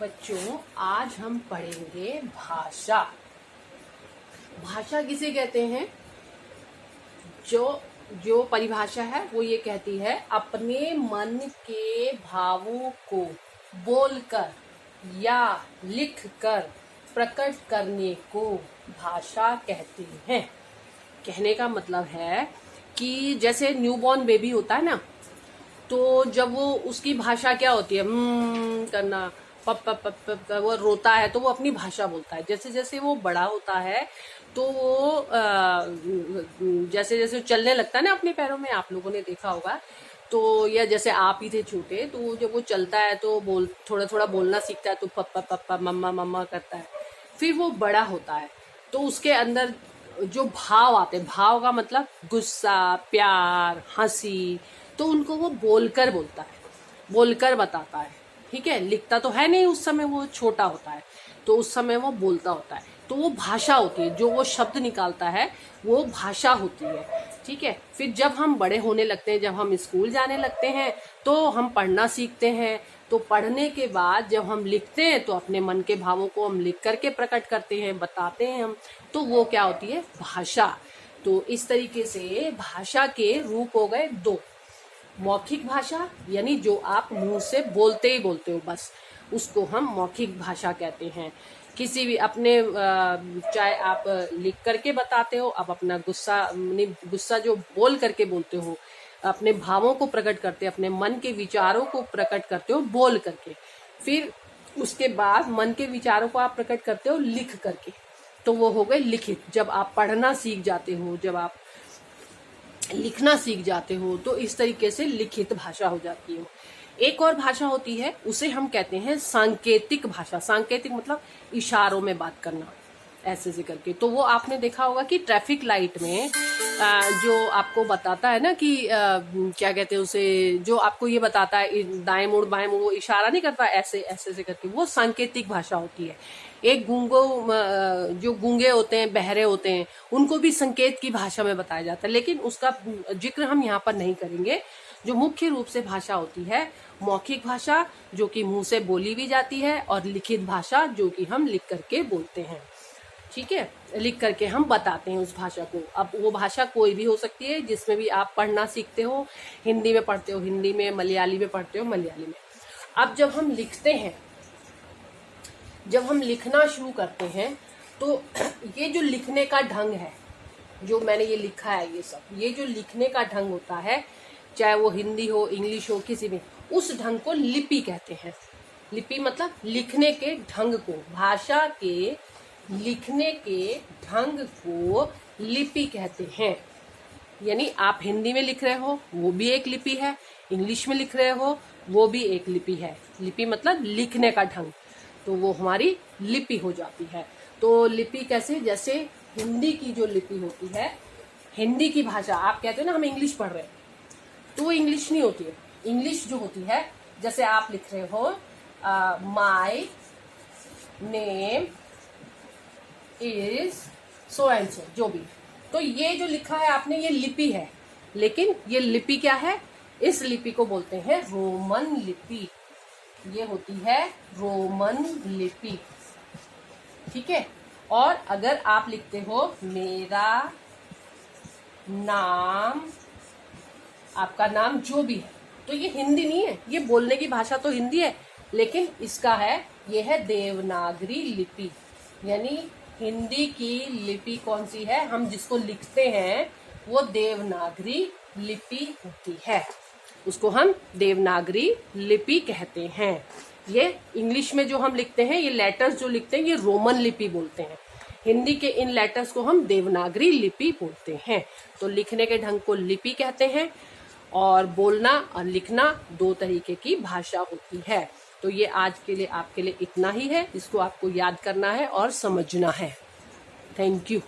बच्चों, आज हम पढ़ेंगे भाषा। भाषा किसे कहते हैं? जो परिभाषा है वो ये कहती है अपने मन के भावों को बोलकर या लिखकर प्रकट करने को भाषा कहते हैं। कहने का मतलब है कि जैसे न्यूबॉर्न बेबी होता है ना, तो जब वो उसकी भाषा क्या होती है, करना, पप पप पप पप, वो रोता है तो वो अपनी भाषा बोलता है। जैसे जैसे वो बड़ा होता है तो वो जैसे जैसे चलने लगता है ना अपने पैरों में, आप लोगों ने देखा होगा। तो या जैसे आप ही थे छोटे, तो जब वो चलता है तो थोड़ा थोड़ा बोलना सीखता है, तो पप्पा पप्पा मम्मा मम्मा करता है। फिर वो बड़ा होता है तो उसके अंदर जो भाव आते हैं, भाव का मतलब गुस्सा, प्यार, हंसी, तो उनको वो बोलकर बोलता है, बोलकर बताता है। ठीक है, लिखता तो है नहीं, उस समय वो छोटा होता है, तो उस समय वो बोलता होता है। तो वो भाषा होती है, जो वो शब्द निकालता है वो भाषा होती है। ठीक है, फिर जब हम बड़े होने लगते हैं, जब हम स्कूल जाने लगते हैं, तो हम पढ़ना सीखते हैं। तो पढ़ने के बाद जब हम लिखते हैं तो अपने मन के भावों को हम लिख करके प्रकट करते हैं, बताते हैं हम, तो वो क्या होती है? भाषा। तो इस तरीके से भाषा के रूप हो गए दो। मौखिक भाषा यानी जो आप मुंह से बोलते ही बोलते हो, बस उसको हम मौखिक भाषा कहते हैं। किसी भी अपने चाहे आप लिख करके बताते हो, आप अपना गुस्सा जो बोल करके बोलते हो, अपने भावों को प्रकट करते हो, अपने मन के विचारों को प्रकट करते हो बोल करके। फिर उसके बाद मन के विचारों को आप प्रकट करते हो लिख करके, तो वो हो गए लिखित। जब आप पढ़ना सीख जाते हो, जब आप लिखना सीख जाते हो, तो इस तरीके से लिखित भाषा हो जाती है। एक और भाषा होती है, उसे हम कहते हैं सांकेतिक भाषा। सांकेतिक मतलब इशारों में बात करना, ऐसे से करके। तो वो आपने देखा होगा कि ट्रैफिक लाइट में जो आपको बताता है ना कि क्या कहते हैं उसे, जो आपको ये बताता है दाएं मुड़ बाएं मुड़, वो इशारा नहीं करता ऐसे ऐसे से करके, वो सांकेतिक भाषा होती है। एक जो गूंगे होते हैं, बहरे होते हैं, उनको भी संकेत की भाषा में बताया जाता है, लेकिन उसका जिक्र हम यहाँ पर नहीं करेंगे। जो मुख्य रूप से भाषा होती है, मौखिक भाषा जो कि मुंह से बोली भी जाती है, और लिखित भाषा जो कि हम लिख करके बोलते हैं। ठीक है, लिख करके हम बताते हैं उस भाषा को। अब वो भाषा कोई भी हो सकती है, जिसमें भी आप पढ़ना सीखते हो। हिंदी में पढ़ते हो हिंदी में, मलयाली में पढ़ते हो मलयाली में। अब जब हम लिखते हैं, जब हम लिखना शुरू करते हैं, तो ये जो लिखने का ढंग है, जो मैंने ये लिखा है, ये सब, ये जो लिखने का ढंग होता है, चाहे वो हिंदी हो, इंग्लिश हो, किसी में, उस ढंग को लिपि कहते हैं। लिपि मतलब लिखने के ढंग को, भाषा के लिखने के ढंग को लिपि कहते हैं। यानी आप हिंदी में लिख रहे हो, वो भी एक लिपि है, इंग्लिश में लिख रहे हो, वो भी एक लिपि है। लिपि मतलब लिखने का ढंग, तो वो हमारी लिपि हो जाती है। तो लिपि कैसे? जैसे हिंदी की जो लिपि होती है, हिंदी की भाषा, आप कहते हो ना हम इंग्लिश पढ़ रहे हैं, तो वो इंग्लिश नहीं होती है। इंग्लिश जो होती है, जैसे आप लिख रहे हो my name is so and so, जो भी, तो ये जो लिखा है आपने, ये लिपि है। लेकिन ये लिपि क्या है? इस लिपि को बोलते हैं रोमन लिपि। ये होती है रोमन लिपि। ठीक है, और अगर आप लिखते हो मेरा नाम, आपका नाम जो भी है, तो ये हिंदी नहीं है। ये बोलने की भाषा तो हिंदी है, लेकिन इसका है, ये है देवनागरी लिपि। यानी हिंदी की लिपि कौन सी है? हम जिसको लिखते हैं वो देवनागरी लिपि होती है, उसको हम देवनागरी लिपि कहते हैं। ये इंग्लिश में जो हम लिखते हैं, ये लेटर्स जो लिखते हैं, ये रोमन लिपि बोलते हैं। हिंदी के इन लेटर्स को हम देवनागरी लिपि बोलते हैं। तो लिखने के ढंग को लिपि कहते हैं, और बोलना और लिखना दो तरीके की भाषा होती है। तो ये आज के लिए आपके लिए इतना ही है, इसको आपको याद करना है और समझना है। Thank you.